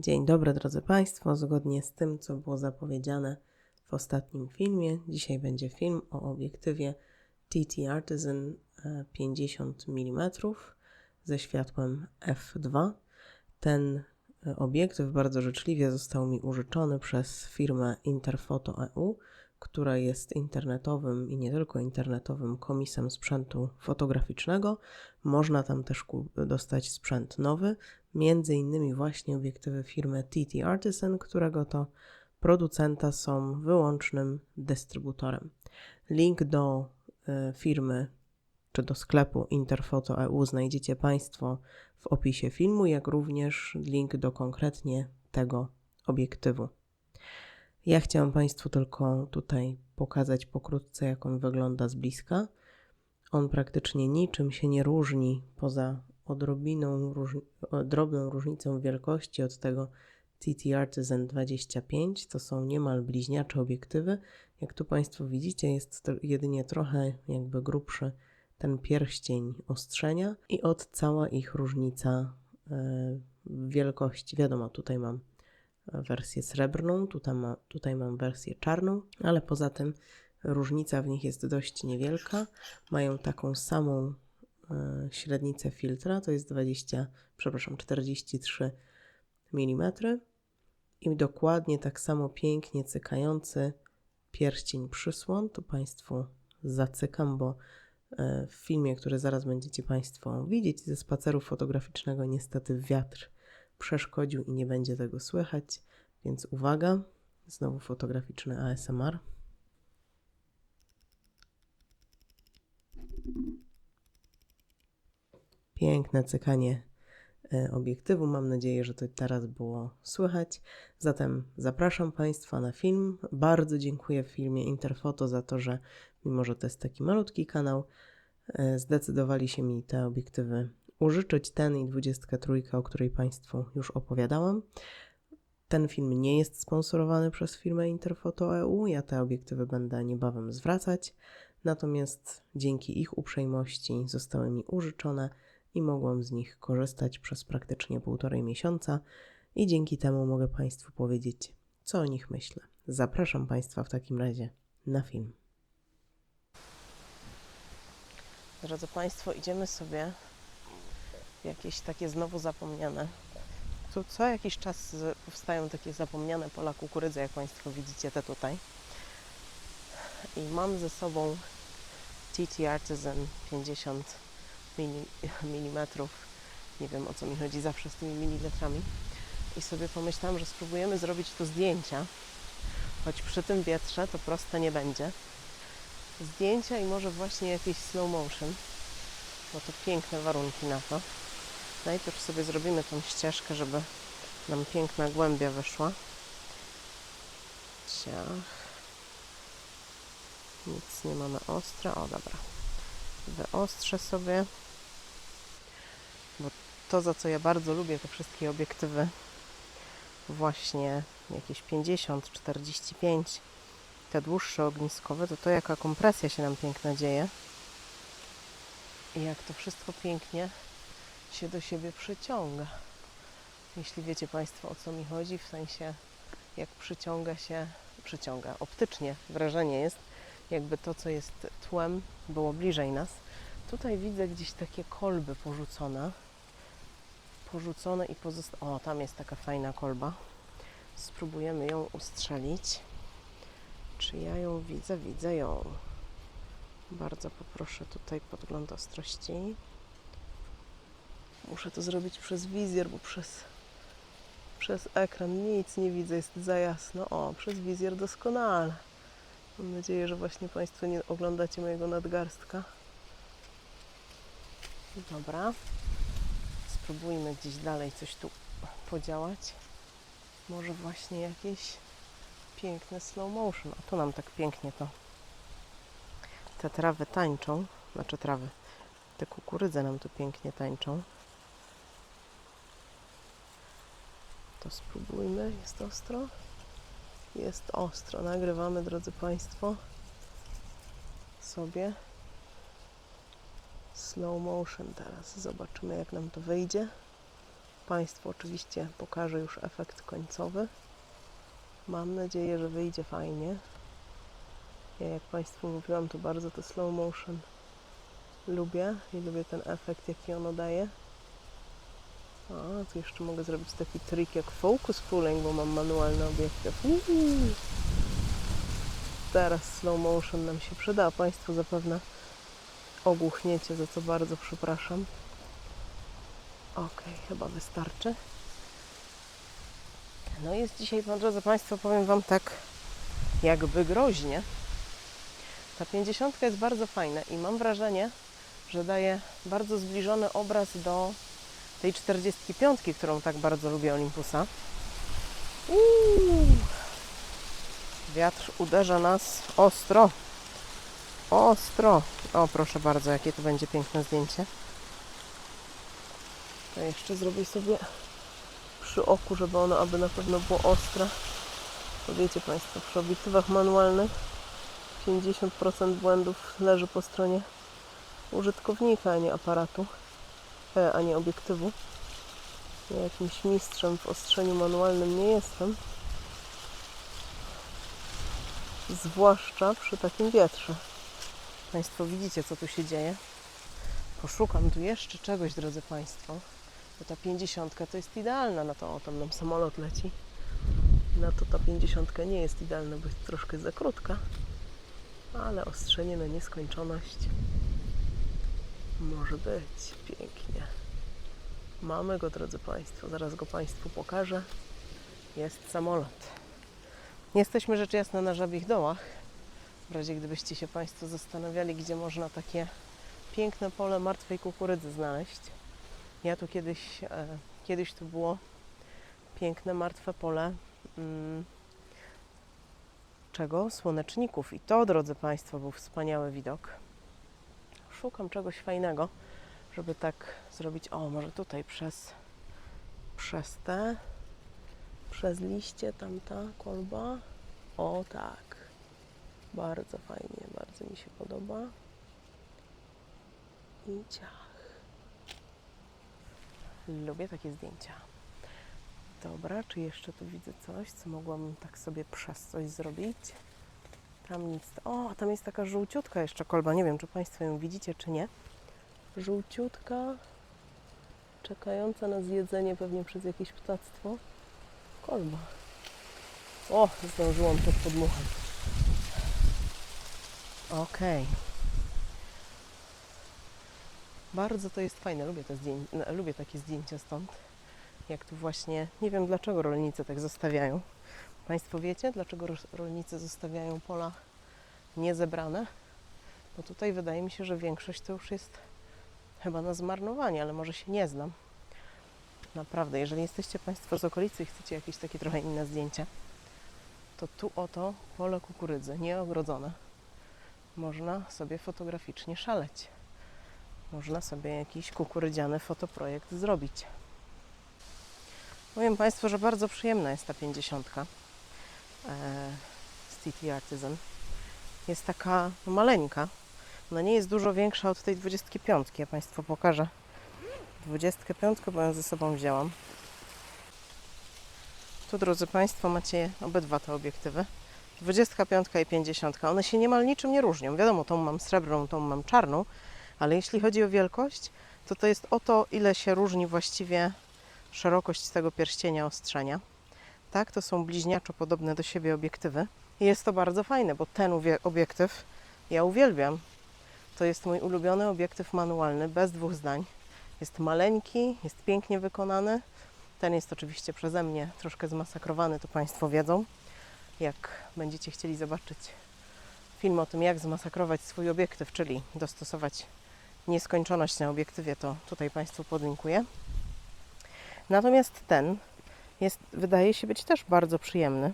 Dzień dobry drodzy Państwo, zgodnie z tym co było zapowiedziane w ostatnim filmie, dzisiaj będzie film o obiektywie TT Artisan 50 mm ze światłem f2. Ten obiektyw bardzo życzliwie został mi użyczony przez firmę Interfoto EU, która jest internetowym i nie tylko internetowym komisem sprzętu fotograficznego. Można tam też dostać sprzęt nowy, między innymi właśnie obiektywy firmy TT Artisan, którego to producenta są wyłącznym dystrybutorem. Link do firmy czy do sklepu Interfoto EU znajdziecie Państwo w opisie filmu, jak również link do konkretnie tego obiektywu. Ja chciałam Państwu tylko tutaj pokazać pokrótce, jak on wygląda z bliska. On praktycznie niczym się nie różni poza drobną różnicą wielkości od tego TT Artisan 25. To są niemal bliźniacze obiektywy. Jak tu Państwo widzicie, jest to jedynie trochę jakby grubszy ten pierścień ostrzenia i od cała ich różnica wielkości. Wiadomo, tutaj mam wersję srebrną, tutaj mam wersję czarną, ale poza tym różnica w nich jest dość niewielka. Mają taką samą średnicę filtra, to jest 43 mm i dokładnie tak samo pięknie cykający pierścień przysłon. Tu Państwu zacykam, bo w filmie, który zaraz będziecie Państwo widzieć ze spaceru fotograficznego, niestety wiatr przeszkodził i nie będzie tego słychać, więc uwaga, znowu fotograficzny ASMR. Piękne cykanie obiektywu, mam nadzieję, że to teraz było słychać. Zatem zapraszam Państwa na film. Bardzo dziękuję firmie Interfoto za to, że mimo, że to jest taki malutki kanał, zdecydowali się mi te obiektywy użyczyć, ten i 23, o której Państwu już opowiadałam. Ten film nie jest sponsorowany przez firmę Interfoto EU, ja te obiektywy będę niebawem zwracać, natomiast dzięki ich uprzejmości zostały mi użyczone i mogłam z nich korzystać przez praktycznie 1,5 miesiąca i dzięki temu mogę Państwu powiedzieć, co o nich myślę. Zapraszam Państwa w takim razie na film. Drodzy Państwo, idziemy sobie w jakieś takie znowu zapomniane. Tu co jakiś czas powstają takie zapomniane pola kukurydzy, jak Państwo widzicie te tutaj. I mam ze sobą TT Artisan 50 mm. Nie wiem, o co mi chodzi zawsze z tymi mililitrami. I sobie pomyślałam, że spróbujemy zrobić tu zdjęcia, choć przy tym wietrze to proste nie będzie. Zdjęcia i może właśnie jakiś slow motion, bo to piękne warunki na to. Najpierw sobie zrobimy tą ścieżkę, żeby nam piękna głębia wyszła. Ciach. Nic nie mamy ostre. O, dobra. Wyostrzę sobie. Bo to, za co ja bardzo lubię te wszystkie obiektywy, właśnie jakieś 50, 45, te dłuższe ogniskowe, to jaka kompresja się nam piękna dzieje. I jak to wszystko pięknie się do siebie przyciąga. Jeśli wiecie Państwo, o co mi chodzi, w sensie jak przyciąga optycznie, wrażenie jest, jakby to, co jest tłem, było bliżej nas. Tutaj widzę gdzieś takie kolby porzucone i pozostałe. O, tam jest taka fajna kolba. Spróbujemy ją ustrzelić. Czy ja ją widzę? Widzę ją. Bardzo poproszę tutaj podgląd ostrości. Muszę to zrobić przez wizjer, bo przez ekran nic nie widzę, jest za jasno. O, przez wizjer doskonale. Mam nadzieję, że właśnie Państwo nie oglądacie mojego nadgarstka. Dobra. Spróbujmy gdzieś dalej coś tu podziałać. Może właśnie jakieś piękne slow motion. A tu nam tak pięknie to te trawy tańczą. Znaczy trawy. Te kukurydze nam tu pięknie tańczą. To spróbujmy. Jest ostro? Jest ostro. Nagrywamy, drodzy Państwo, sobie slow motion teraz. Zobaczymy, jak nam to wyjdzie. Państwu oczywiście pokażę już efekt końcowy. Mam nadzieję, że wyjdzie fajnie. Ja, jak Państwu mówiłam, to bardzo to slow motion lubię i lubię ten efekt, jaki ono daje. A, tu jeszcze mogę zrobić taki trik jak focus pulling, bo mam manualny obiektyw. Teraz slow motion nam się przyda, a Państwo zapewne ogłuchniecie, za co bardzo przepraszam. Ok, chyba wystarczy. No jest dzisiaj, drodzy Państwo, powiem Wam tak jakby groźnie. Ta 50 jest bardzo fajna i mam wrażenie, że daje bardzo zbliżony obraz do tej 45, którą tak bardzo lubię Olympusa. Wiatr uderza nas ostro. Ostro. O, proszę bardzo, jakie to będzie piękne zdjęcie. To jeszcze zrobię sobie przy oku, żeby ono aby na pewno było ostre. Bo wiecie Państwo, przy obiektywach manualnych 50% błędów leży po stronie użytkownika, a nie aparatu, a nie obiektywu. Ja jakimś mistrzem w ostrzeniu manualnym nie jestem. Zwłaszcza przy takim wietrze. Państwo widzicie, co tu się dzieje. Poszukam tu jeszcze czegoś, drodzy Państwo. Bo ta 50 to jest idealna na to. O, tam nam samolot leci. Na to ta 50 nie jest idealna, bo jest troszkę za krótka. Ale ostrzenie na nieskończoność może być pięknie. Mamy go, drodzy Państwo. Zaraz go Państwu pokażę. Jest samolot. Jesteśmy rzecz jasna na Żabich Dołach. W razie gdybyście się Państwo zastanawiali, gdzie można takie piękne pole martwej kukurydzy znaleźć. Ja tu kiedyś tu było piękne martwe pole czego? Słoneczników. I to, drodzy Państwo, był wspaniały widok. Szukam czegoś fajnego, żeby tak zrobić. O, może tutaj przez liście tamta kolba. O tak. Bardzo fajnie, bardzo mi się podoba. I ciach. Lubię takie zdjęcia. Dobra, czy jeszcze tu widzę coś, co mogłam tak sobie przez coś zrobić? Tam nic. O, tam jest taka żółciutka jeszcze kolba. Nie wiem, czy Państwo ją widzicie, czy nie. Żółciutka, czekająca na zjedzenie pewnie przez jakieś ptactwo. Kolba. O, zdążyłam pod podmuchem. Okej. Bardzo to jest fajne. Lubię takie zdjęcia stąd. Jak tu właśnie, nie wiem dlaczego rolnicy tak zostawiają. Państwo wiecie, dlaczego rolnicy zostawiają pola niezebrane? Bo tutaj wydaje mi się, że większość to już jest chyba na zmarnowanie, ale może się nie znam. Naprawdę, jeżeli jesteście Państwo z okolicy i chcecie jakieś takie trochę inne zdjęcia, to tu oto pole kukurydzy, nieogrodzone. Można sobie fotograficznie szaleć. Można sobie jakiś kukurydziany fotoprojekt zrobić. Powiem Państwu, że bardzo przyjemna jest ta 50 z TT Artisan. Jest taka maleńka. Ona nie jest dużo większa od tej 25. Ja Państwu pokażę 25, bo ją ze sobą wzięłam. Tu, drodzy Państwo, macie obydwa te obiektywy. 25 i 50. One się niemal niczym nie różnią. Wiadomo, tą mam srebrną, tą mam czarną, ale jeśli chodzi o wielkość, to jest o to, ile się różni właściwie szerokość tego pierścienia ostrzenia. Tak, to są bliźniaczo podobne do siebie obiektywy. I jest to bardzo fajne, bo ten obiektyw ja uwielbiam. To jest mój ulubiony obiektyw manualny, bez dwóch zdań. Jest maleńki, jest pięknie wykonany. Ten jest oczywiście przeze mnie troszkę zmasakrowany, to Państwo wiedzą. Jak będziecie chcieli zobaczyć film o tym, jak zmasakrować swój obiektyw, czyli dostosować nieskończoność na obiektywie, to tutaj Państwu podlinkuję. Natomiast ten wydaje się być też bardzo przyjemny.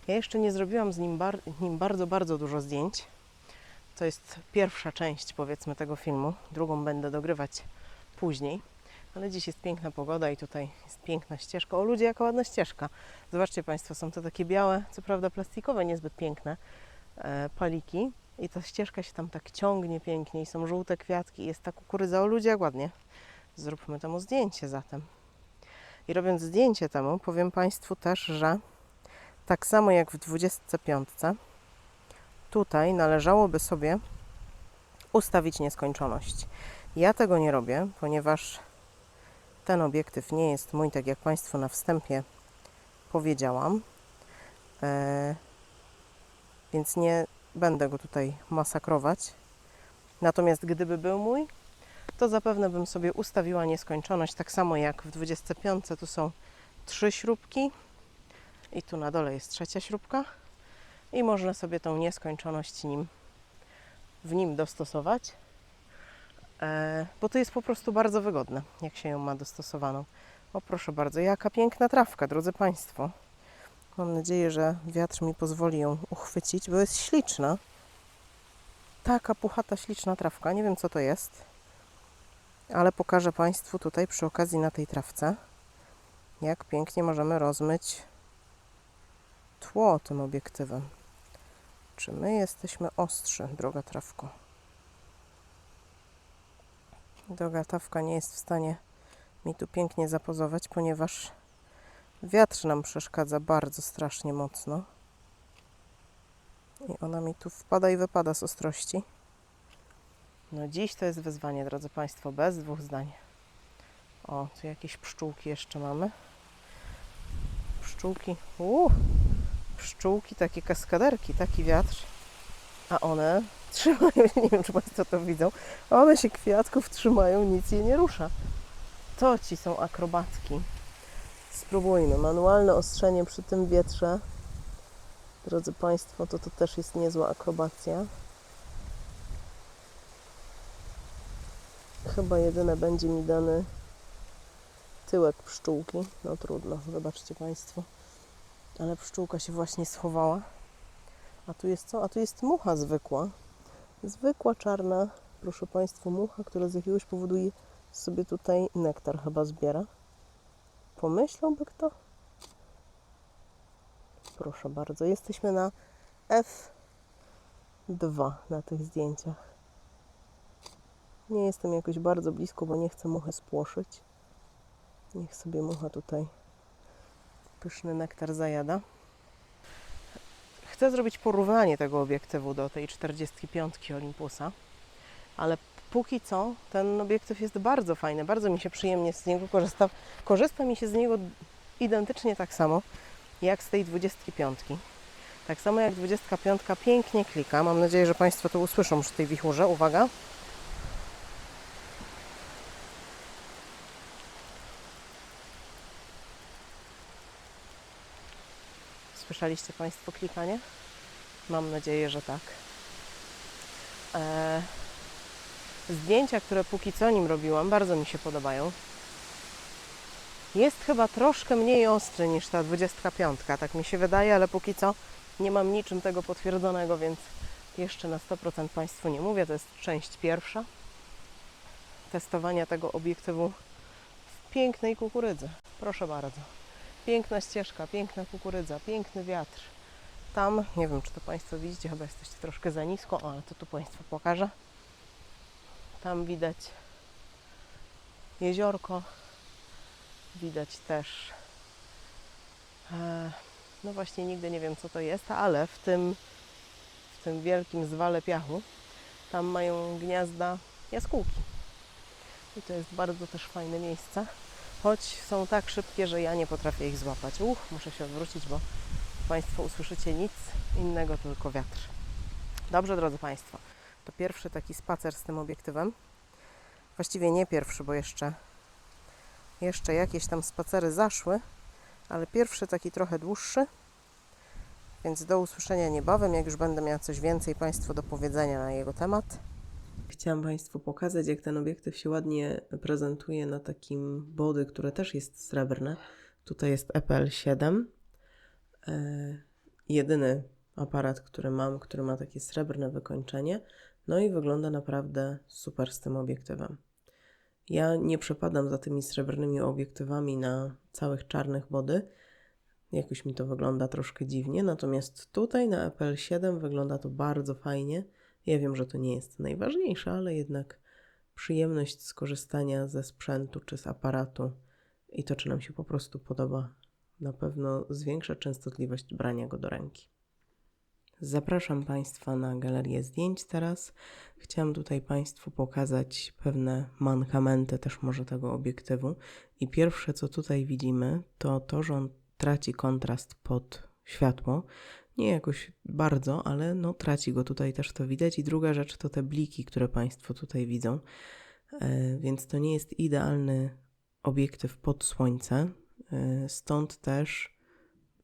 Ja jeszcze nie zrobiłam z nim bardzo dużo zdjęć. To jest pierwsza część, powiedzmy, tego filmu. Drugą będę dogrywać później. Ale dziś jest piękna pogoda i tutaj jest piękna ścieżka. O ludzie, jaka ładna ścieżka. Zobaczcie Państwo, są to takie białe, co prawda plastikowe, niezbyt piękne paliki. I ta ścieżka się tam tak ciągnie pięknie i są żółte kwiatki. Jest ta kukurydza. O ludzie, jak ładnie. Zróbmy temu zdjęcie zatem. I robiąc zdjęcie temu, powiem Państwu też, że tak samo jak w 25, tutaj należałoby sobie ustawić nieskończoność. Ja tego nie robię, ponieważ ten obiektyw nie jest mój, tak jak Państwu na wstępie powiedziałam, więc nie będę go tutaj masakrować. Natomiast gdyby był mój, to zapewne bym sobie ustawiła nieskończoność, tak samo jak w 25 tu są 3 śrubki i tu na dole jest trzecia śrubka i można sobie tą nieskończoność w nim dostosować, bo to jest po prostu bardzo wygodne, jak się ją ma dostosowaną. O proszę bardzo, jaka piękna trawka, drodzy Państwo. Mam nadzieję, że wiatr mi pozwoli ją uchwycić, bo jest śliczna. Taka puchata, śliczna trawka, nie wiem co to jest, ale pokażę Państwu tutaj przy okazji na tej trawce, jak pięknie możemy rozmyć tło tym obiektywem. Czy my jesteśmy ostrzy, droga trawko? Droga trawka nie jest w stanie mi tu pięknie zapozować, ponieważ wiatr nam przeszkadza bardzo strasznie mocno. I ona mi tu wpada i wypada z ostrości. No dziś to jest wyzwanie, drodzy Państwo, bez dwóch zdań. O, tu jakieś pszczółki jeszcze mamy. Pszczółki, pszczółki, takie kaskaderki, taki wiatr. A one trzymają, nie wiem czy Państwo to widzą, one się kwiatków trzymają, nic je nie rusza. To ci są akrobatki. Spróbujmy. Manualne ostrzenie przy tym wietrze. Drodzy Państwo, to też jest niezła akrobacja. Chyba jedyne będzie mi dany tyłek pszczółki. No trudno, zobaczcie Państwo. Ale pszczółka się właśnie schowała. A tu jest co? A tu jest mucha zwykła. Zwykła, czarna, proszę Państwa, mucha, która z jakiegoś powodu sobie tutaj nektar chyba zbiera. Pomyślałby kto? Proszę bardzo, jesteśmy na F2 na tych zdjęciach. Nie jestem jakoś bardzo blisko, bo nie chcę muchy spłoszyć. Niech sobie mucha tutaj pyszny nektar zajada. Chcę zrobić porównanie tego obiektywu do tej 45 Olympusa, ale póki co ten obiektyw jest bardzo fajny, bardzo mi się przyjemnie z niego korzysta. Korzysta mi się z niego identycznie tak samo jak z tej 25. Tak samo jak 25 pięknie klika. Mam nadzieję, że Państwo to usłyszą przy tej wichurze. Uwaga! Słyszeliście Państwo klikanie? Mam nadzieję, że tak. Zdjęcia, które póki co nim robiłam, bardzo mi się podobają. Jest chyba troszkę mniej ostry niż ta 25, tak mi się wydaje, ale póki co nie mam niczym tego potwierdzonego, więc jeszcze na 100% Państwu nie mówię. To jest część pierwsza testowania tego obiektywu w pięknej kukurydzy. Proszę bardzo. Piękna ścieżka, piękna kukurydza, piękny wiatr. Tam, nie wiem czy to Państwo widzicie, chyba jesteście troszkę za nisko, ale to tu Państwu pokażę. Tam widać jeziorko, widać też, no właśnie nigdy nie wiem co to jest, ale w tym wielkim zwale piachu, tam mają gniazda jaskółki. I to jest bardzo też fajne miejsce, choć są tak szybkie, że ja nie potrafię ich złapać. Muszę się odwrócić, bo Państwo usłyszycie nic innego, tylko wiatr. Dobrze, drodzy Państwo, to pierwszy taki spacer z tym obiektywem. Właściwie nie pierwszy, bo jeszcze jakieś tam spacery zaszły, ale pierwszy taki trochę dłuższy, więc do usłyszenia niebawem, jak już będę miała coś więcej Państwu do powiedzenia na jego temat. Chciałam Państwu pokazać, jak ten obiektyw się ładnie prezentuje na takim body, które też jest srebrne. Tutaj jest EPL7. Jedyny aparat, który mam, który ma takie srebrne wykończenie. No i wygląda naprawdę super z tym obiektywem. Ja nie przepadam za tymi srebrnymi obiektywami na całych czarnych body. Jakoś mi to wygląda troszkę dziwnie, natomiast tutaj na EPL7 wygląda to bardzo fajnie. Ja wiem, że to nie jest najważniejsze, ale jednak przyjemność skorzystania ze sprzętu czy z aparatu i to, czy nam się po prostu podoba, na pewno zwiększa częstotliwość brania go do ręki. Zapraszam Państwa na galerię zdjęć teraz. Chciałam tutaj Państwu pokazać pewne mankamenty też może tego obiektywu. I pierwsze, co tutaj widzimy, to to, że on traci kontrast pod światło. Nie jakoś bardzo, ale no traci go tutaj też to widać. I druga rzecz to te bliki, które Państwo tutaj widzą. Więc to nie jest idealny obiektyw pod słońce. Stąd też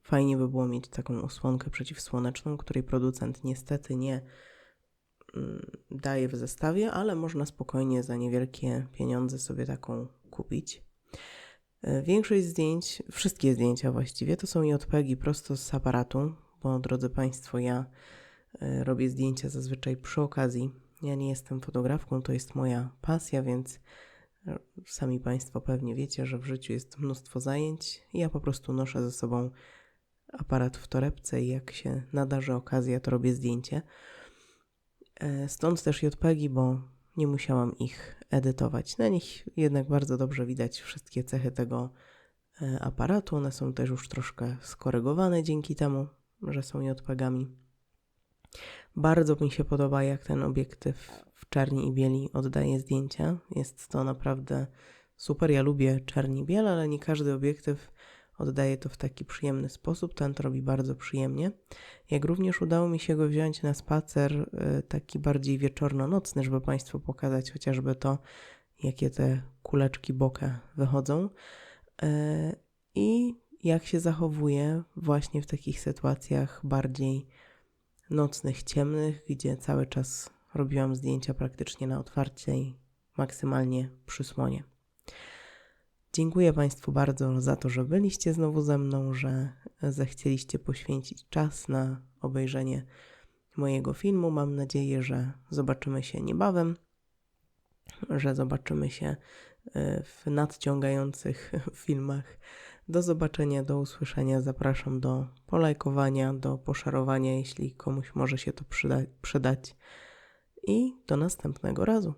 fajnie by było mieć taką osłonkę przeciwsłoneczną, której producent niestety nie daje w zestawie, ale można spokojnie za niewielkie pieniądze sobie taką kupić. Większość zdjęć, wszystkie zdjęcia właściwie, to są JPEG-i prosto z aparatu, bo drodzy Państwo, ja robię zdjęcia zazwyczaj przy okazji. Ja nie jestem fotografką, to jest moja pasja, więc sami Państwo pewnie wiecie, że w życiu jest mnóstwo zajęć. Ja po prostu noszę ze sobą aparat w torebce i jak się nadarzy okazja, to robię zdjęcie. Stąd też JPEG-i, bo nie musiałam ich edytować. Na nich jednak bardzo dobrze widać wszystkie cechy tego aparatu. One są też już troszkę skorygowane dzięki temu, że są JPEG-ami. Bardzo mi się podoba, jak ten obiektyw w czerni i bieli oddaje zdjęcia. Jest to naprawdę super. Ja lubię czerni i biel, ale nie każdy obiektyw oddaje to w taki przyjemny sposób. Ten to robi bardzo przyjemnie. Jak również udało mi się go wziąć na spacer taki bardziej wieczorno-nocny, żeby Państwu pokazać chociażby to, jakie te kuleczki bokeh wychodzą i jak się zachowuje właśnie w takich sytuacjach bardziej nocnych, ciemnych, gdzie cały czas robiłam zdjęcia praktycznie na otwarciej, maksymalnie przy słonie. Dziękuję Państwu bardzo za to, że byliście znowu ze mną, że zechcieliście poświęcić czas na obejrzenie mojego filmu. Mam nadzieję, że zobaczymy się niebawem, że zobaczymy się w nadciągających filmach. Do zobaczenia, do usłyszenia. Zapraszam do polajkowania, do poszerowania, jeśli komuś może się to przydać. I do następnego razu.